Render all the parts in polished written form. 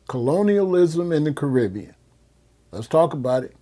Colonialism in the Caribbean. Let's talk about it.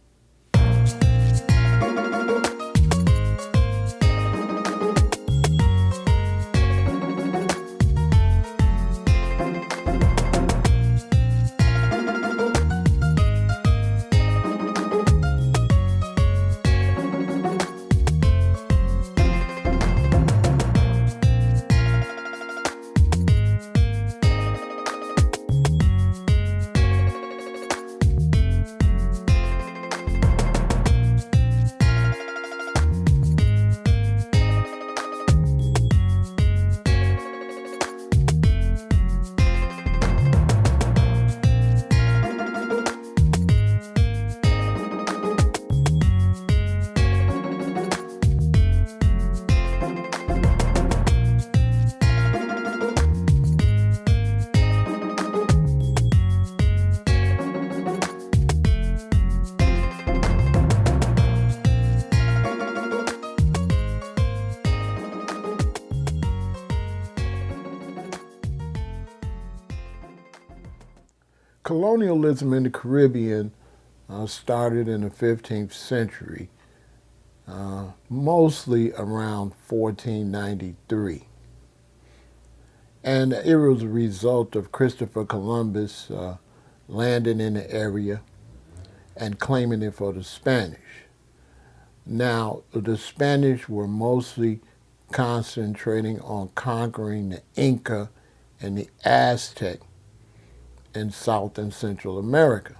Colonialism in the Caribbean started in the 15th century, mostly around 1493. And it was a result of Christopher Columbus landing in the area and claiming it for the Spanish. Now, the Spanish were mostly concentrating on conquering the Inca and the Aztec in South and Central America.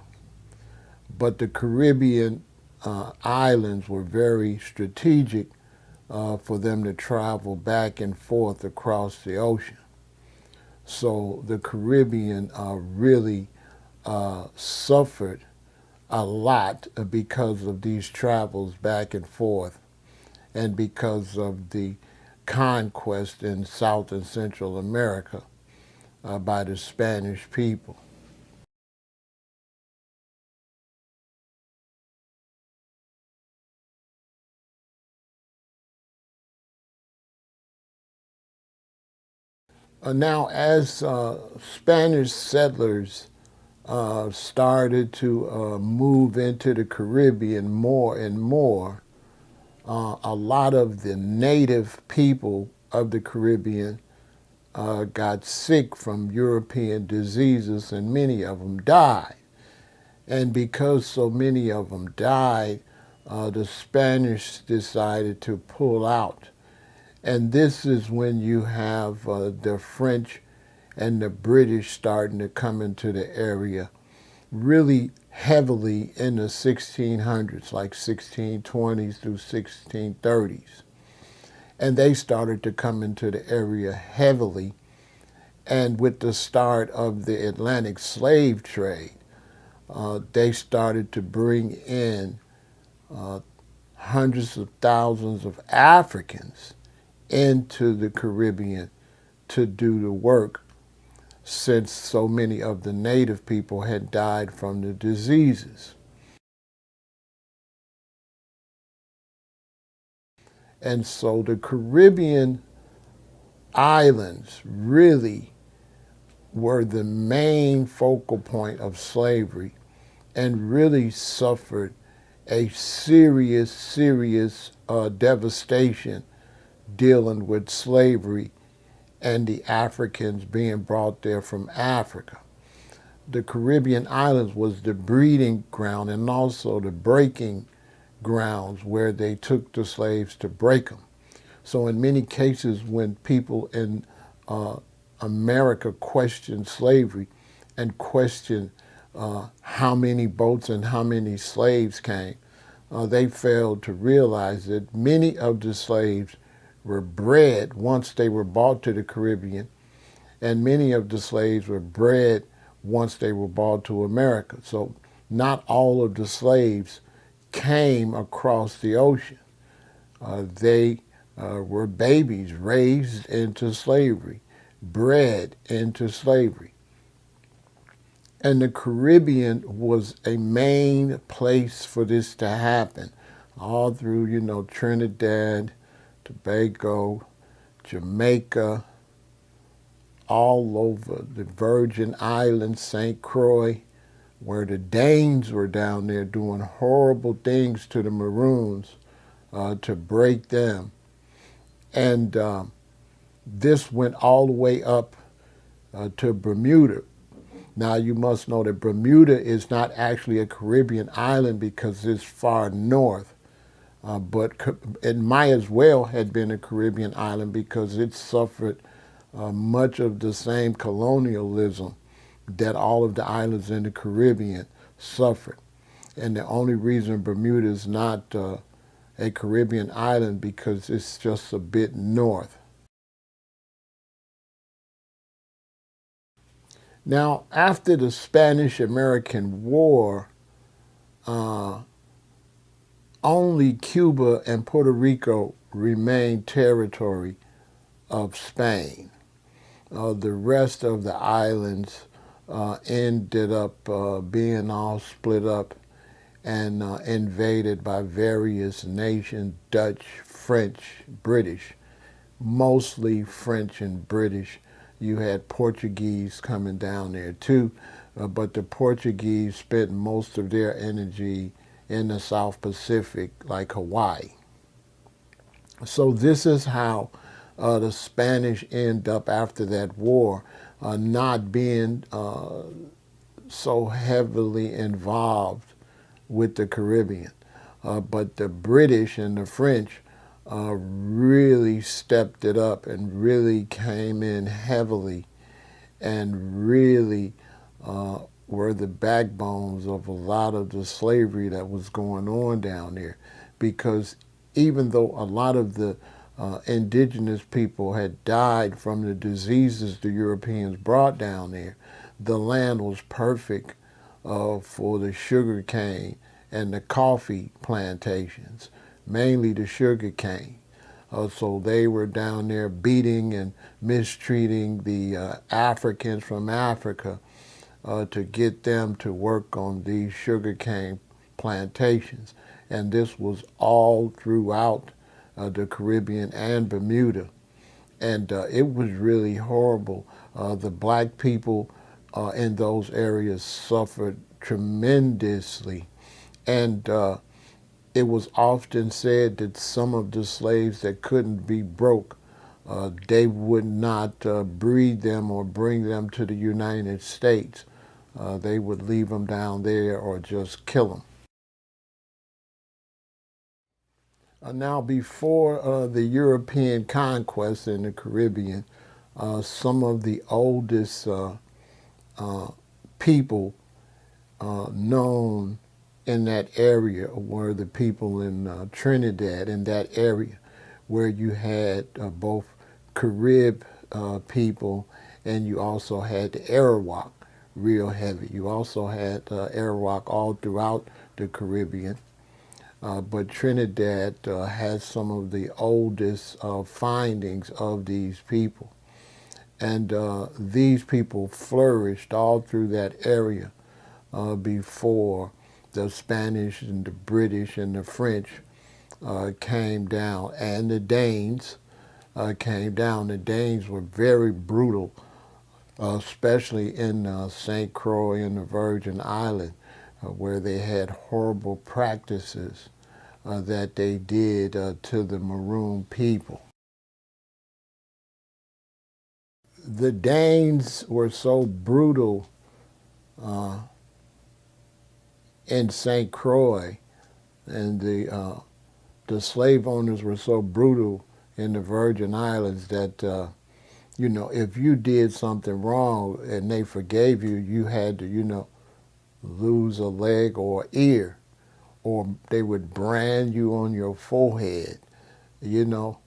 But the Caribbean islands were very strategic for them to travel back and forth across the ocean. So the Caribbean really suffered a lot because of these travels back and forth and because of the conquest in South and Central America by the Spanish people. Now, as Spanish settlers started to move into the Caribbean more and more, a lot of the native people of the Caribbean got sick from European diseases, and many of them died. And because so many of them died, the Spanish decided to pull out. And this is when you have the French and the British starting to come into the area really heavily in the 1600s, like 1620s through 1630s. And they started to come into the area heavily. And with the start of the Atlantic slave trade, they started to bring in hundreds of thousands of Africans into the Caribbean to do the work, since so many of the native people had died from the diseases. And so the Caribbean islands really were the main focal point of slavery and really suffered a serious devastation dealing with slavery and the Africans being brought there from Africa. The Caribbean islands was the breeding ground and also the breaking grounds where they took the slaves to break them. So in many cases, when people in America questioned slavery and questioned how many boats and how many slaves came, they failed to realize that many of the slaves were bred once they were brought to the Caribbean, and many of the slaves were bred once they were brought to America. So not all of the slaves came across the ocean. They were babies raised into slavery, bred into slavery. And the Caribbean was a main place for this to happen, all through, Trinidad, Tobago, Jamaica, all over the Virgin Islands, St. Croix, where the Danes were down there doing horrible things to the Maroons to break them. And this went all the way up to Bermuda. Now, you must know that Bermuda is not actually a Caribbean island because it's far north, but it might as well have been a Caribbean island because it suffered much of the same colonialism that all of the islands in the Caribbean suffered. And the only reason Bermuda is not a Caribbean island because it's just a bit north. Now, after the Spanish-American War, only Cuba and Puerto Rico remained territory of Spain. The rest of the islands ended up being all split up and invaded by various nations, Dutch, French, British, mostly French and British. You had Portuguese coming down there too, but the Portuguese spent most of their energy in the South Pacific, like Hawaii. So this is how the Spanish end up after that war, not being so heavily involved with the Caribbean. But the British and the French really stepped it up and really came in heavily and really were the backbones of a lot of the slavery that was going on down there. Because even though a lot of the indigenous people had died from the diseases the Europeans brought down there, the land was perfect for the sugar cane and the coffee plantations, mainly the sugar cane. So they were down there beating and mistreating the Africans from Africa to get them to work on these sugar cane plantations. And this was all throughout the Caribbean and Bermuda. And it was really horrible. The black people in those areas suffered tremendously. And it was often said that some of the slaves that couldn't be broke, they would not breed them or bring them to the United States. They would leave them down there or just kill them. Now, before the European conquest in the Caribbean, some of the oldest people known in that area were the people in Trinidad, in that area where you had both Carib people and you also had the Arawak real heavy. You also had Arawak all throughout the Caribbean. But Trinidad has some of the oldest findings of these people. And these people flourished all through that area before the Spanish and the British and the French came down. And the Danes came down. The Danes were very brutal, especially in St. Croix and the Virgin Islands, where they had horrible practices that they did to the Maroon people. The Danes were so brutal in St. Croix, and the slave owners were so brutal in the Virgin Islands that you know, if you did something wrong and they forgave you, you had to, you know, lose a leg or ear, or they would brand you on your forehead. You know,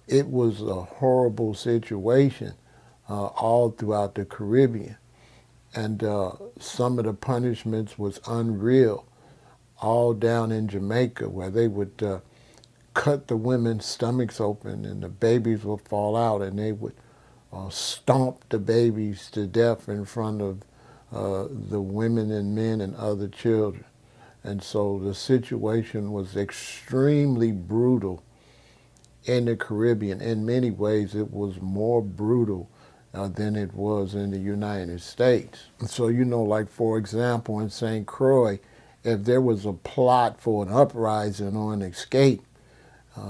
it was a horrible situation all throughout the Caribbean. And some of the punishments was unreal, all down in Jamaica, where they would cut the women's stomachs open and the babies would fall out, and they would stomp the babies to death in front of the women and men and other children. And so the situation was extremely brutal in the Caribbean. In many ways, it was more brutal than it was in the United States. So, like for example, in St. Croix, if there was a plot for an uprising or an escape,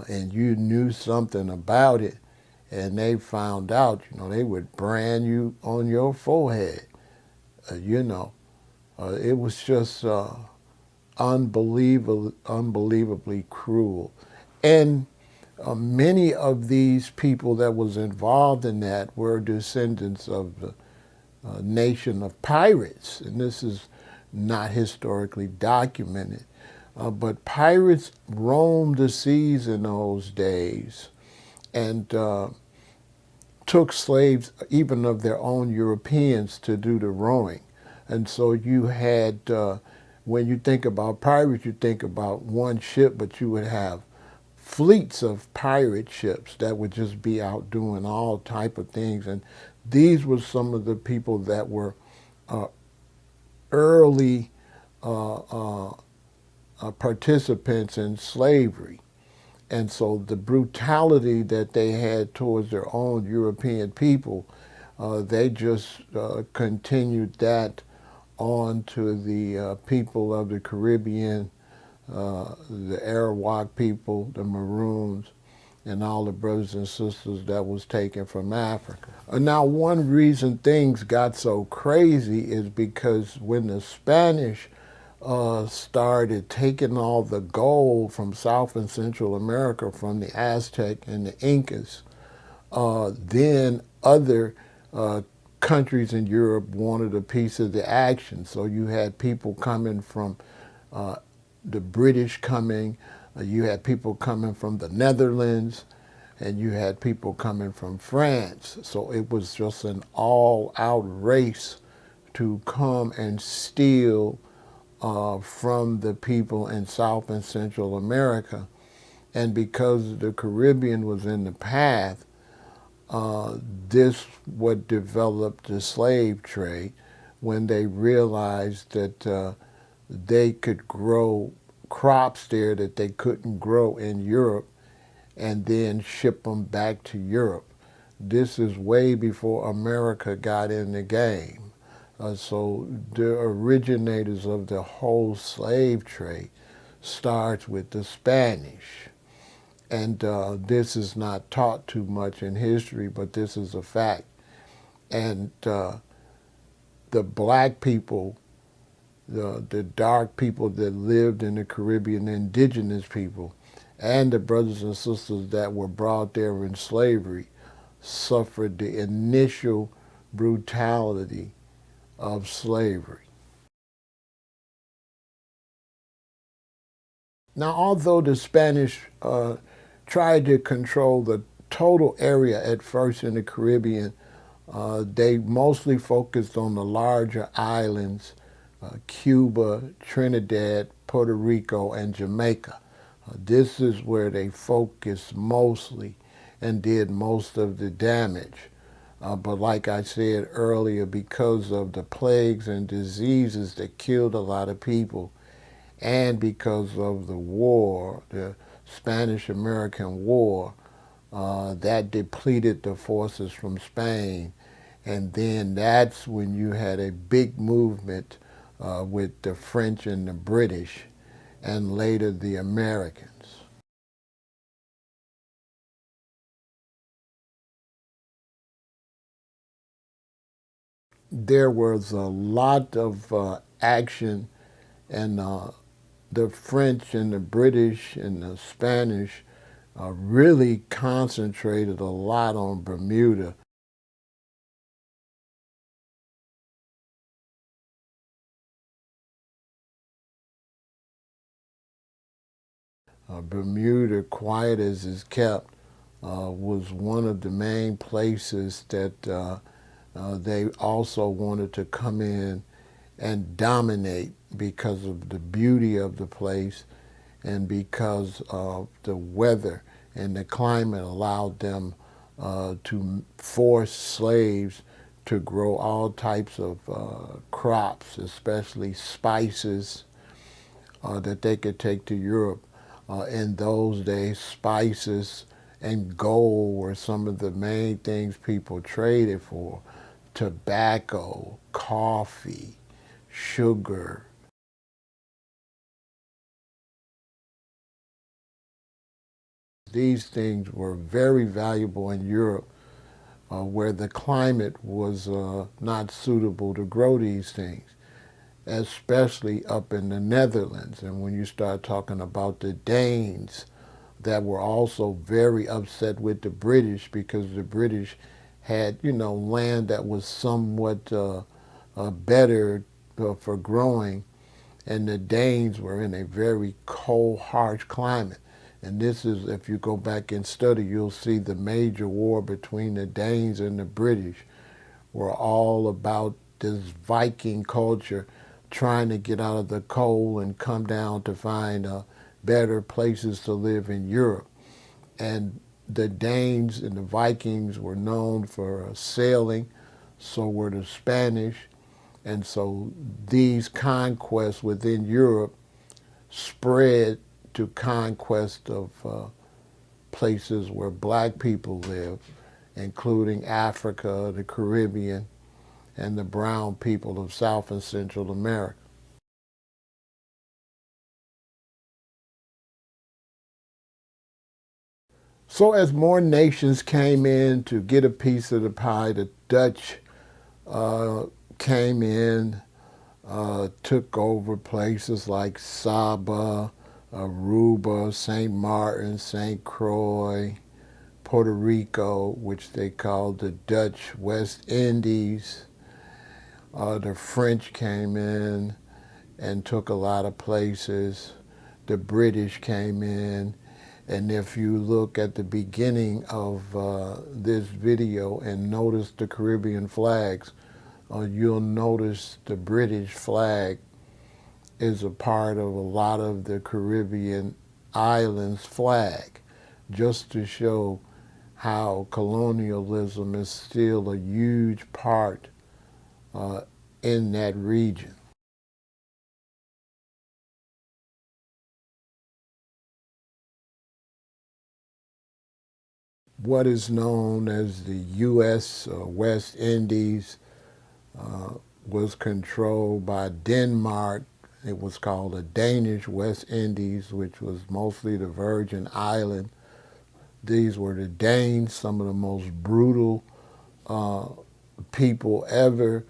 and you knew something about it, and they found out, they would brand you on your forehead. It was just unbelievably cruel. And many of these people that was involved in that were descendants of the nation of pirates, and this is not historically documented. But pirates roamed the seas in those days and took slaves, even of their own Europeans, to do the rowing. And so you had, when you think about pirates, you think about one ship, but you would have fleets of pirate ships that would just be out doing all type of things. And these were some of the people that were early participants in slavery. And so the brutality that they had towards their own European people, they just continued that on to the people of the Caribbean, the Arawak people, the Maroons, and all the brothers and sisters that was taken from Africa. Now, one reason things got so crazy is because when the Spanish started taking all the gold from South and Central America from the Aztec and the Incas, then other countries in Europe wanted a piece of the action. So you had people coming from the British coming, you had people coming from the Netherlands, and you had people coming from France. So it was just an all-out race to come and steal from the people in South and Central America. And because the Caribbean was in the path, this what developed the slave trade when they realized that they could grow crops there that they couldn't grow in Europe and then ship them back to Europe. This is way before America got in the game. So the originators of the whole slave trade starts with the Spanish. And this is not taught too much in history, but this is a fact. And the black people, the dark people that lived in the Caribbean, the indigenous people, and the brothers and sisters that were brought there in slavery suffered the initial brutality of slavery. Now, although the Spanish tried to control the total area at first in the Caribbean, they mostly focused on the larger islands, Cuba, Trinidad, Puerto Rico, and Jamaica. This is where they focused mostly and did most of the damage. But like I said earlier, because of the plagues and diseases that killed a lot of people, and because of the war, the Spanish-American War, that depleted the forces from Spain. And then that's when you had a big movement with the French and the British, and later the Americans. There was a lot of action, and the French and the British and the Spanish really concentrated a lot on Bermuda. Bermuda, quiet as it's kept, was one of the main places that they also wanted to come in and dominate because of the beauty of the place and because of the weather and the climate allowed them to force slaves to grow all types of crops, especially spices that they could take to Europe. In those days, spices and gold were some of the main things people traded for. Tobacco, coffee, sugar. These things were very valuable in Europe, where the climate was not suitable to grow these things, especially up in the Netherlands. And when you start talking about the Danes, that were also very upset with the British because the British had, land that was somewhat better for growing, and the Danes were in a very cold, harsh climate. And this is, if you go back and study, you'll see the major war between the Danes and the British were all about this Viking culture trying to get out of the cold and come down to find better places to live in Europe. And the Danes and the Vikings were known for sailing, so were the Spanish. And so these conquests within Europe spread to conquest of places where black people live, including Africa, the Caribbean, and the brown people of South and Central America. So as more nations came in to get a piece of the pie, the Dutch came in, took over places like Saba, Aruba, St. Martin, St. Croix, Puerto Rico, which they called the Dutch West Indies. The French came in and took a lot of places. The British came in. And if you look at the beginning of this video and notice the Caribbean flags, you'll notice the British flag is a part of a lot of the Caribbean islands' flag, just to show how colonialism is still a huge part in that region. What is known as the U.S. West Indies was controlled by Denmark. It was called the Danish West Indies, which was mostly the Virgin Island. These were the Danes, some of the most brutal people ever,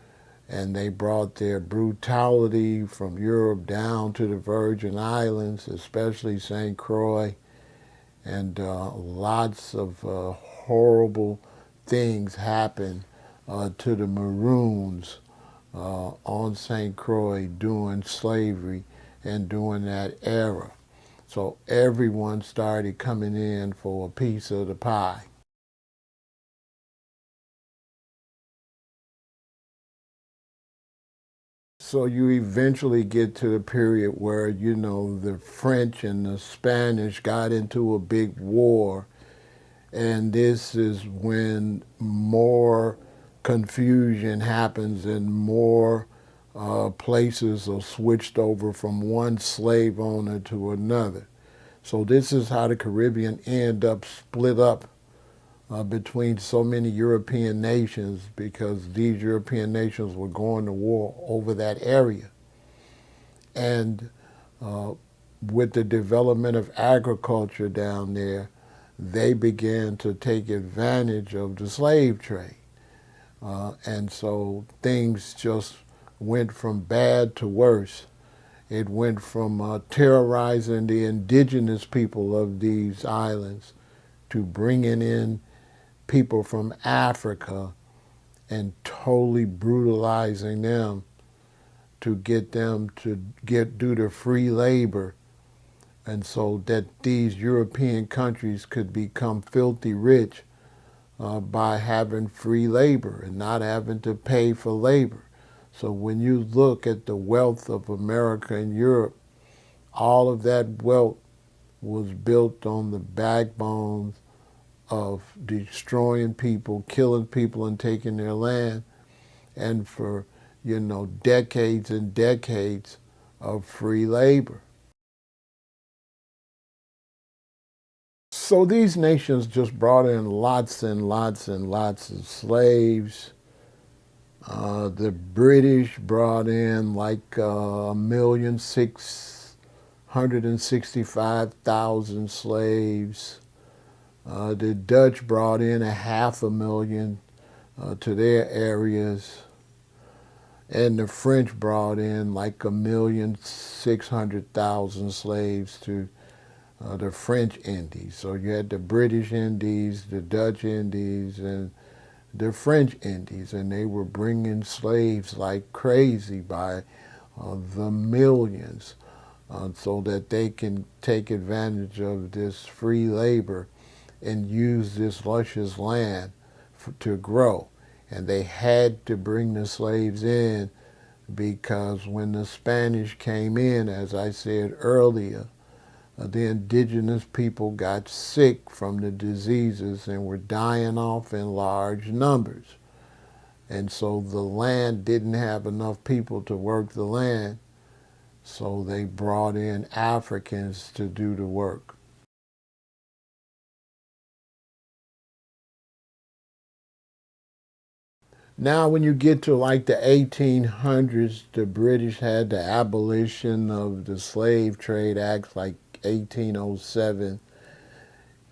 and they brought their brutality from Europe down to the Virgin Islands, especially St. Croix, and lots of horrible things happened to the Maroons on St. Croix during slavery and during that era. So everyone started coming in for a piece of the pie. So you eventually get to the period where, the French and the Spanish got into a big war, and this is when more confusion happens and more places are switched over from one slave owner to another. So this is how the Caribbean end up split up between so many European nations, because these European nations were going to war over that area. And with the development of agriculture down there, they began to take advantage of the slave trade. And so things just went from bad to worse. It went from terrorizing the indigenous people of these islands to bringing in people from Africa and totally brutalizing them to get them to do the free labor, and so that these European countries could become filthy rich by having free labor and not having to pay for labor. So when you look at the wealth of America and Europe, all of that wealth was built on the backbones of destroying people, killing people, and taking their land, and for, decades and decades of free labor. So these nations just brought in lots and lots and lots of slaves. The British brought in like 1,665,000 slaves. The Dutch brought in 500,000 to their areas. And the French brought in like 1,600,000 slaves to the French Indies. So you had the British Indies, the Dutch Indies, and the French Indies, and they were bringing slaves like crazy by the millions, so that they can take advantage of this free labor and use this luscious land to grow. And they had to bring the slaves in because when the Spanish came in, as I said earlier, the indigenous people got sick from the diseases and were dying off in large numbers. And so the land didn't have enough people to work the land, so they brought in Africans to do the work. Now, when you get to like the 1800s, the British had the abolition of the Slave Trade Acts, like 1807.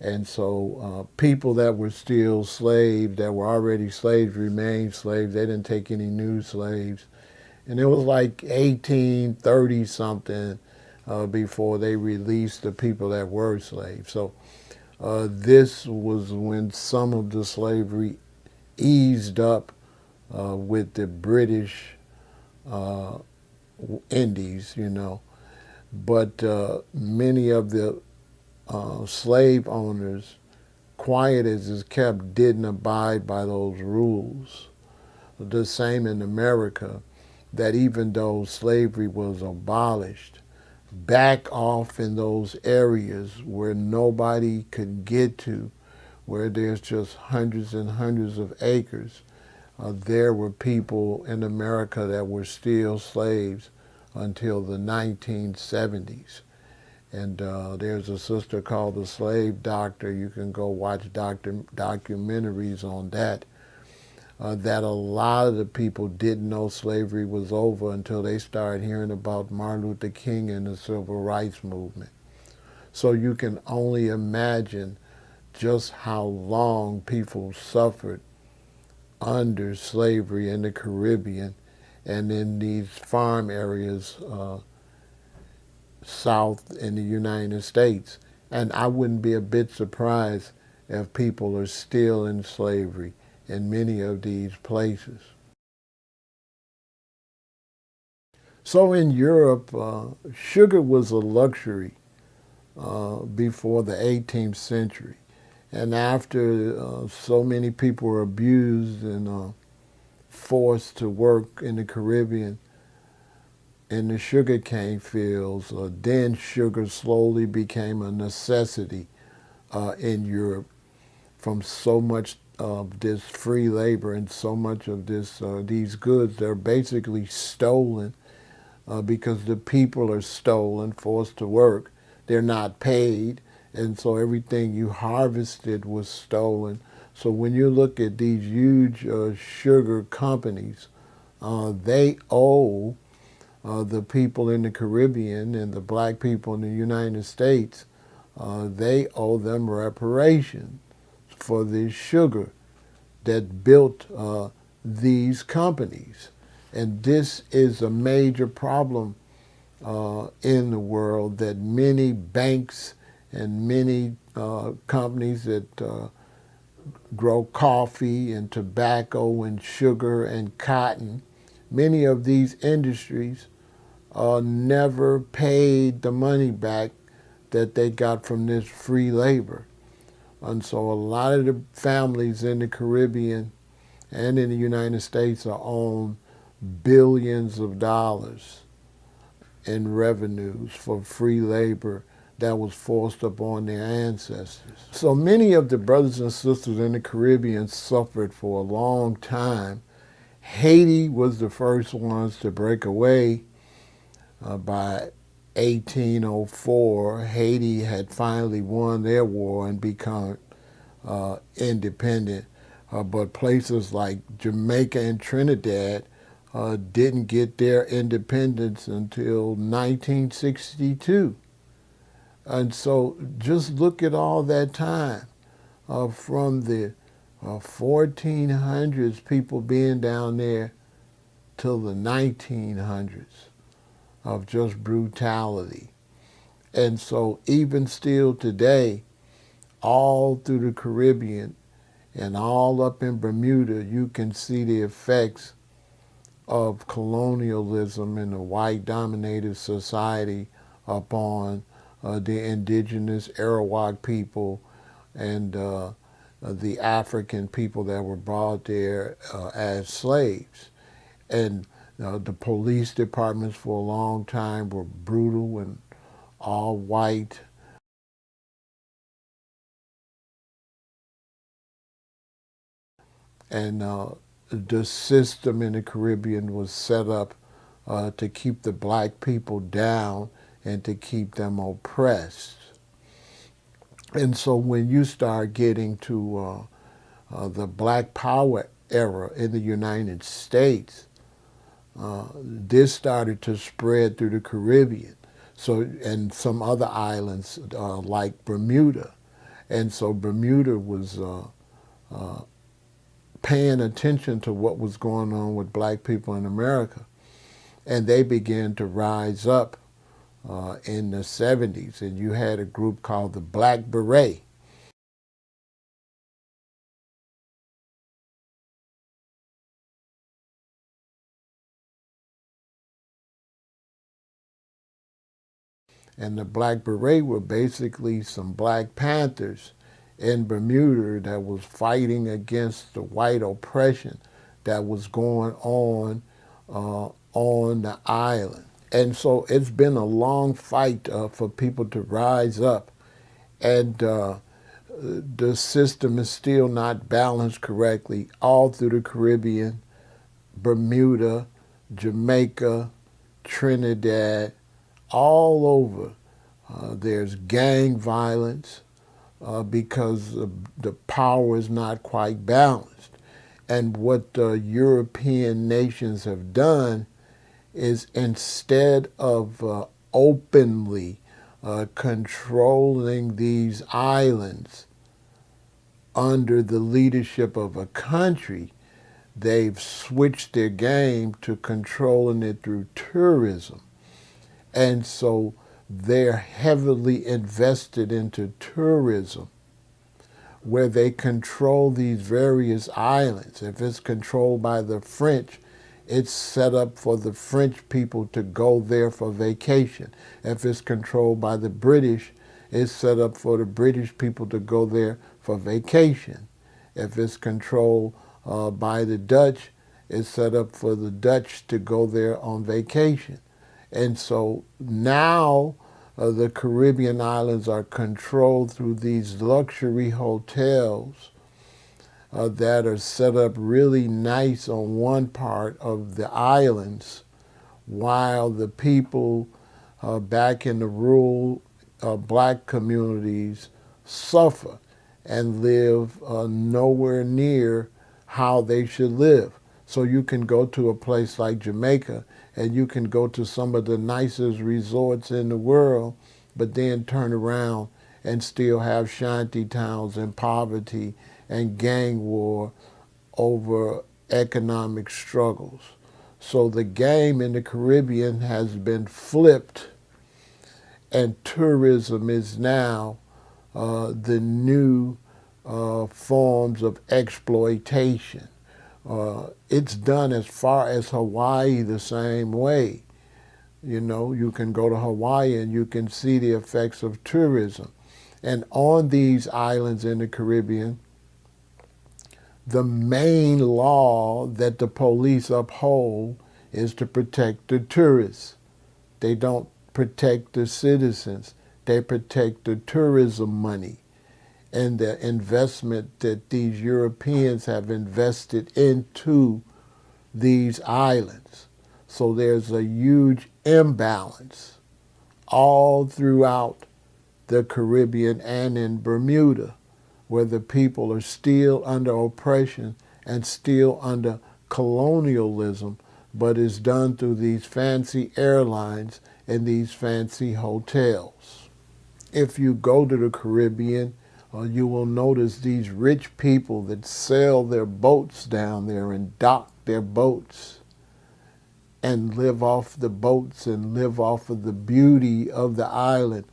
And so people that were still slaves, that were already slaves, remained slaves. They didn't take any new slaves. And it was like 1830 something before they released the people that were slaves. So this was when some of the slavery eased up with the British Indies, you know. But many of the slave owners, quiet as it's kept, didn't abide by those rules. The same in America, that even though slavery was abolished, back off in those areas where nobody could get to, where there's just hundreds and hundreds of acres, there were people in America that were still slaves until the 1970s. And there's a sister called The Slave Doctor. You can go watch documentaries on that. That a lot of the people didn't know slavery was over until they started hearing about Martin Luther King and the Civil Rights Movement. So you can only imagine just how long people suffered under slavery in the Caribbean and in these farm areas south in the United States. And I wouldn't be a bit surprised if people are still in slavery in many of these places. So in Europe, sugar was a luxury before the 18th century. And after so many people were abused and forced to work in the Caribbean, in the sugarcane fields, then sugar slowly became a necessity in Europe from so much of this free labor and so much of these goods. They're basically stolen because the people are stolen, forced to work. They're not paid, and so everything you harvested was stolen. So when you look at these huge sugar companies, they owe the people in the Caribbean and the black people in the United States, they owe them reparation for the sugar that built these companies. And this is a major problem in the world, that many banks and many companies that grow coffee and tobacco and sugar and cotton, many of these industries never paid the money back that they got from this free labor. And so a lot of the families in the Caribbean and in the United States are on billions of dollars in revenues for free labor that was forced upon their ancestors. So many of the brothers and sisters in the Caribbean suffered for a long time. Haiti was the first ones to break away by 1804, Haiti had finally won their war and become independent. But places like Jamaica and Trinidad didn't get their independence until 1962. And so just look at all that time from the 1400s, people being down there, till the 1900s of just brutality. And so even still today, all through the Caribbean and all up in Bermuda, you can see the effects of colonialism in a white-dominated society upon the indigenous Arawak people and the African people that were brought there as slaves. And the police departments for a long time were brutal and all white. And the system in the Caribbean was set up to keep the black people down and to keep them oppressed. And so when you start getting to the Black Power era in the United States, this started to spread through the Caribbean. So, and some other islands like Bermuda. And so Bermuda was paying attention to what was going on with black people in America. And they began to rise up in the 70s. And you had a group called the Black Beret. And the Black Beret were basically some Black Panthers in Bermuda that was fighting against the white oppression that was going on the island. And so it's been a long fight for people to rise up. And the system is still not balanced correctly all through the Caribbean, Bermuda, Jamaica, Trinidad, all over. There's gang violence because the power is not quite balanced. And what European nations have done is, instead of openly controlling these islands under the leadership of a country, they've switched their game to controlling it through tourism. And so they're heavily invested into tourism, where they control these various islands. If it's controlled by the French, it's set up for the French people to go there for vacation. If it's controlled by the British, it's set up for the British people to go there for vacation. If it's controlled by the Dutch, it's set up for the Dutch to go there on vacation. And so now the Caribbean islands are controlled through these luxury hotels that are set up really nice on one part of the islands, while the people back in the rural black communities suffer and live nowhere near how they should live. So you can go to a place like Jamaica and you can go to some of the nicest resorts in the world, but then turn around and still have shanty towns and poverty and gang war over economic struggles. So the game in the Caribbean has been flipped, and tourism is now the new forms of exploitation. It's done as far as Hawaii the same way. You know, you can go to Hawaii and you can see the effects of tourism. And on these islands in the Caribbean, the main law that the police uphold is to protect the tourists. They don't protect the citizens. They protect the tourism money and the investment that these Europeans have invested into these islands. So there's a huge imbalance all throughout the Caribbean and in Bermuda, where the people are still under oppression and still under colonialism, but is done through these fancy airlines and these fancy hotels. If you go to the Caribbean, you will notice these rich people that sail their boats down there and dock their boats and live off the boats and live off of the beauty of the island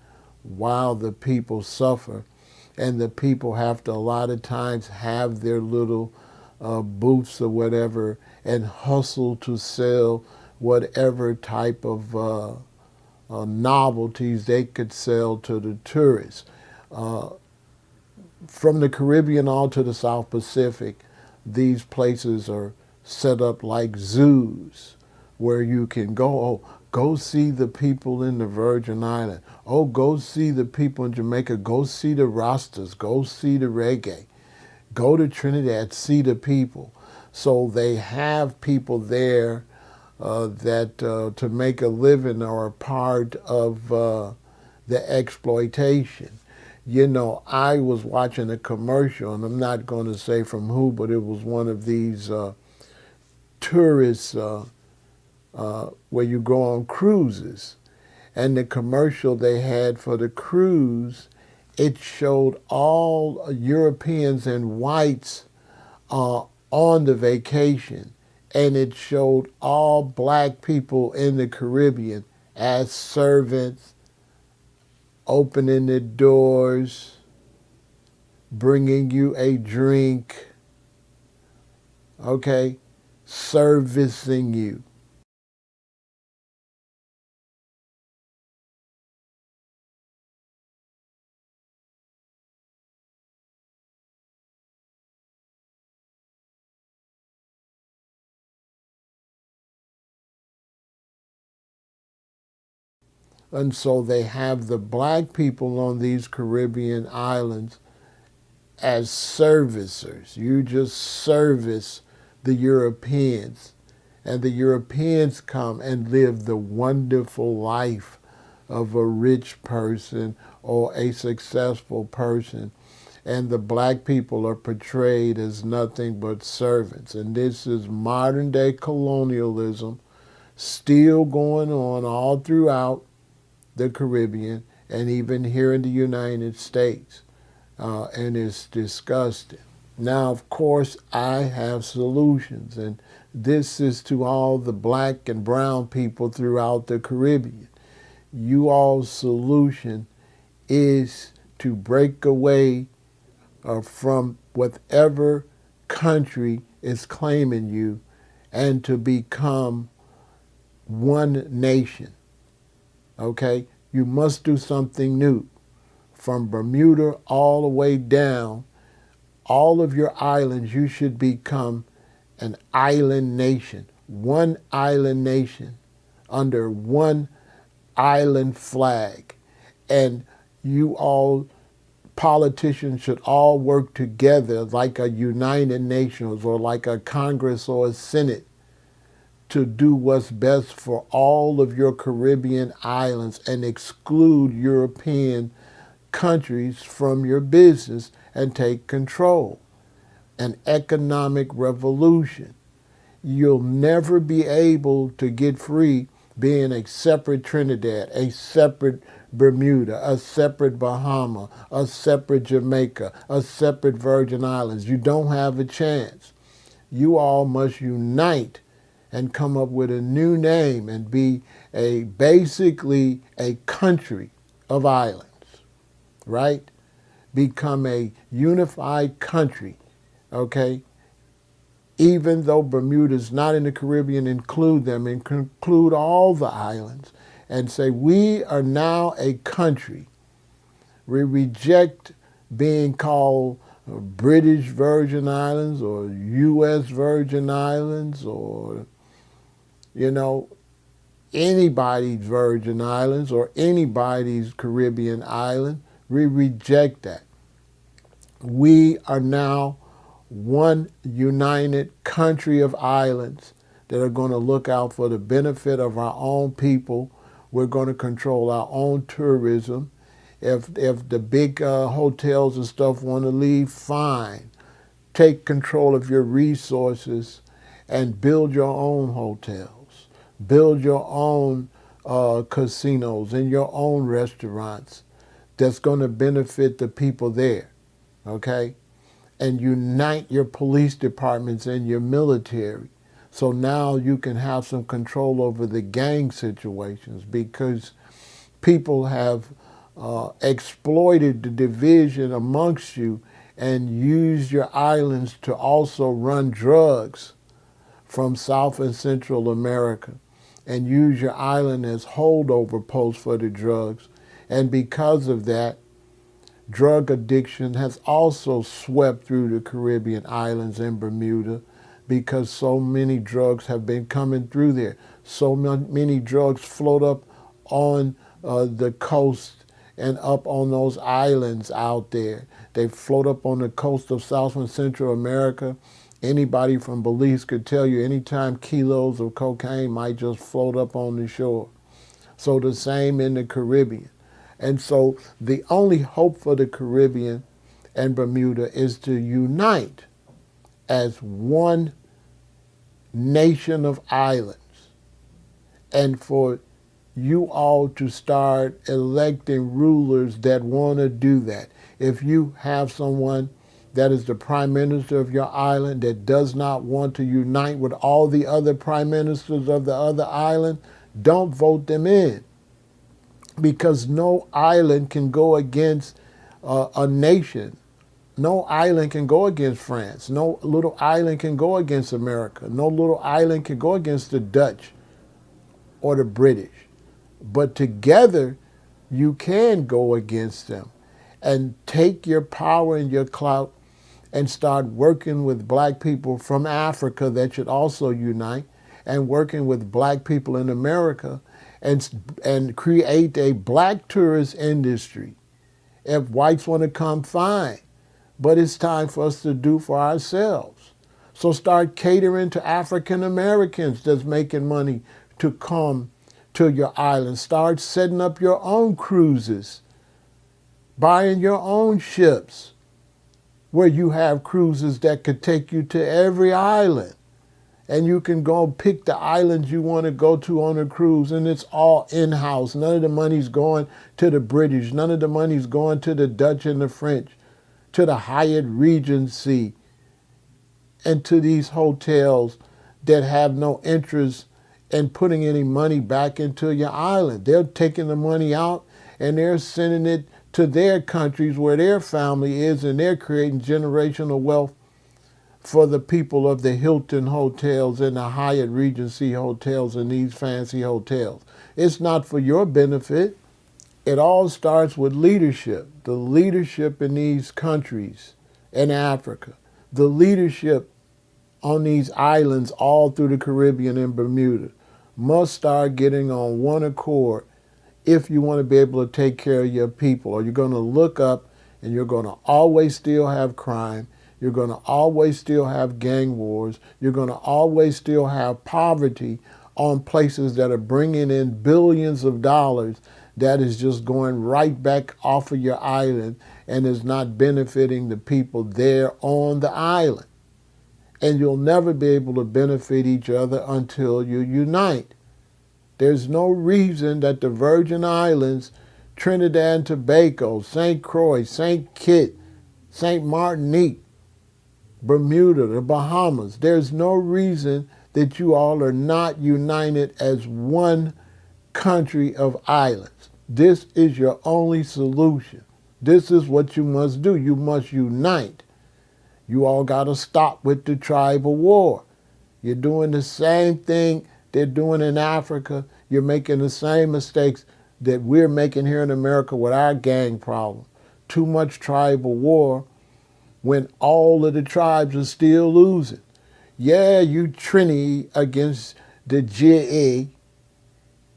while the people suffer. And the people have to a lot of times have their little booths or whatever and hustle to sell whatever type of novelties they could sell to the tourists. From the Caribbean all to the South Pacific, these places are set up like zoos where you can go see the people in the Virgin Islands. Oh, go see the people in Jamaica. Go see the Rastas. Go see the reggae. Go to Trinidad, see the people. So they have people there that to make a living are a part of the exploitation. You know, I was watching a commercial, and I'm not going to say from who, but it was one of these tourists where you go on cruises. And the commercial they had for the cruise, it showed all Europeans and whites on the vacation. And it showed all black people in the Caribbean as servants, opening the doors, bringing you a drink, okay, servicing you. And so they have the black people on these Caribbean islands as servicers. You just service the Europeans. And the Europeans come and live the wonderful life of a rich person or a successful person. And the black people are portrayed as nothing but servants. And this is modern day colonialism still going on all throughout the Caribbean and even here in the United States. And it's disgusting. Now, of course, I have solutions, and this is to all the black and brown people throughout the Caribbean. You all's solution is to break away from whatever country is claiming you and to become one nation, okay? You must do something new. From Bermuda all the way down, all of your islands, you should become an island nation, one island nation under one island flag. And you all, politicians should all work together like a United Nations or like a Congress or a Senate to do what's best for all of your Caribbean islands and exclude European countries from your business and take control. An economic revolution. You'll never be able to get free being a separate Trinidad, a separate Bermuda, a separate Bahama, a separate Jamaica, a separate Virgin Islands. You don't have a chance. You all must unite and come up with a new name and be basically a country of islands, right? Become a unified country, okay? Even though Bermuda's not in the Caribbean, include them and include all the islands and say, we are now a country. We reject being called British Virgin Islands or U.S. Virgin Islands or, you know, anybody's Virgin Islands or anybody's Caribbean island. We reject that. We are now one united country of islands that are going to look out for the benefit of our own people We're going to control our own tourism. If the big hotels and stuff want to leave, fine. Take control of your resources and build your own hotels. Build your own casinos and your own restaurants that's going to benefit the people there, okay? And unite your police departments and your military. So now you can have some control over the gang situations, because people have exploited the division amongst you and used your islands to also run drugs from South and Central America, and use your island as holdover posts for the drugs. And because of that, drug addiction has also swept through the Caribbean islands and Bermuda, because so many drugs have been coming through there. So many drugs float up on the coast and up on those islands out there. They float up on the coast of South and Central America. Anybody from Belize could tell you anytime kilos of cocaine might just float up on the shore. So the same in the Caribbean. And so the only hope for the Caribbean and Bermuda is to unite as one nation of islands, and for you all to start electing rulers that want to do that. If you have someone that is the prime minister of your island that does not want to unite with all the other prime ministers of the other island, don't vote them in, because no island can go against a nation. No island can go against France. No little island can go against America. No little island can go against the Dutch or the British. But together, you can go against them and take your power and your clout and start working with black people from Africa that should also unite, and working with black people in America and create a black tourist industry. If whites want to come, fine. But it's time for us to do for ourselves. So start catering to African Americans that's making money to come to your island. Start setting up your own cruises, buying your own ships, where you have cruises that could take you to every island. And you can go pick the islands you want to go to on a cruise, and it's all in-house. None of the money's going to the British. None of the money's going to the Dutch and the French, to the Hyatt Regency, and to these hotels that have no interest in putting any money back into your island. They're taking the money out and they're sending it to their countries where their family is, and they're creating generational wealth for the people of the Hilton hotels and the Hyatt Regency hotels and these fancy hotels. It's not for your benefit. It all starts with leadership. The leadership in these countries in Africa, the leadership on these islands all through the Caribbean and Bermuda must start getting on one accord if you want to be able to take care of your people. Or you're going to look up and you're going to always still have crime. You're going to always still have gang wars. You're going to always still have poverty on places that are bringing in billions of dollars that is just going right back off of your island and is not benefiting the people there on the island. And you'll never be able to benefit each other until you unite. There's no reason that the Virgin Islands, Trinidad and Tobago, St. Croix, St. Kitts, St. Martinique, Bermuda, the Bahamas, there's no reason that you all are not united as one country of islands. This is your only solution. This is what you must do. You must unite. You all got to stop with the tribal war. You're doing the same thing they're doing in Africa. You're making the same mistakes that we're making here in America with our gang problem. Too much tribal war when all of the tribes are still losing. Yeah, you Trini against the JA.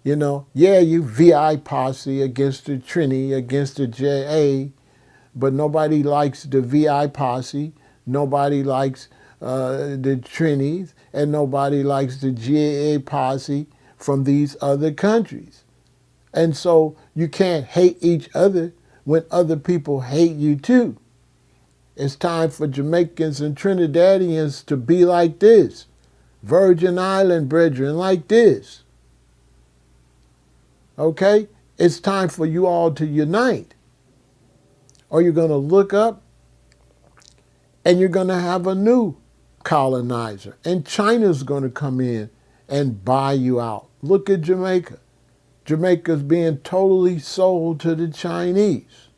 You know, yeah, you VI posse against the Trini, against the JA, but nobody likes the VI posse, nobody likes the Trinis, and nobody likes the GA posse from these other countries. And so you can't hate each other when other people hate you too. It's time for Jamaicans and Trinidadians to be like this. Virgin Island brethren like this. Okay? It's time for you all to unite. Or you're going to look up and you're going to have a new colonizer. And China's going to come in and buy you out. Look at Jamaica. Jamaica's being totally sold to the Chinese.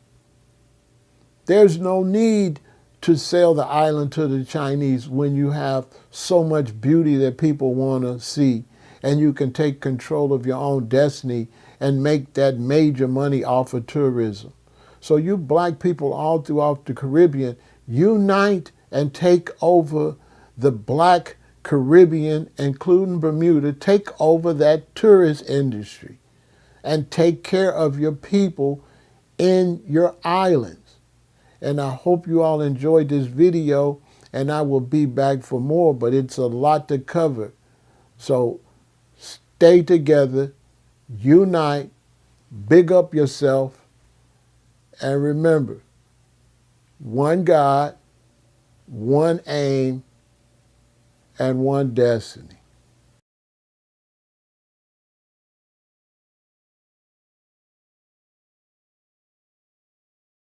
There's no need to sell the island to the Chinese when you have so much beauty that people want to see, and you can take control of your own destiny and make that major money off of tourism. So you black people all throughout the Caribbean, unite and take over the black Caribbean, including Bermuda. Take over that tourist industry and take care of your people in your islands. And I hope you all enjoyed this video, and I will be back for more, but it's a lot to cover. So stay together, unite, big up yourself, and remember, one God, one aim, and one destiny.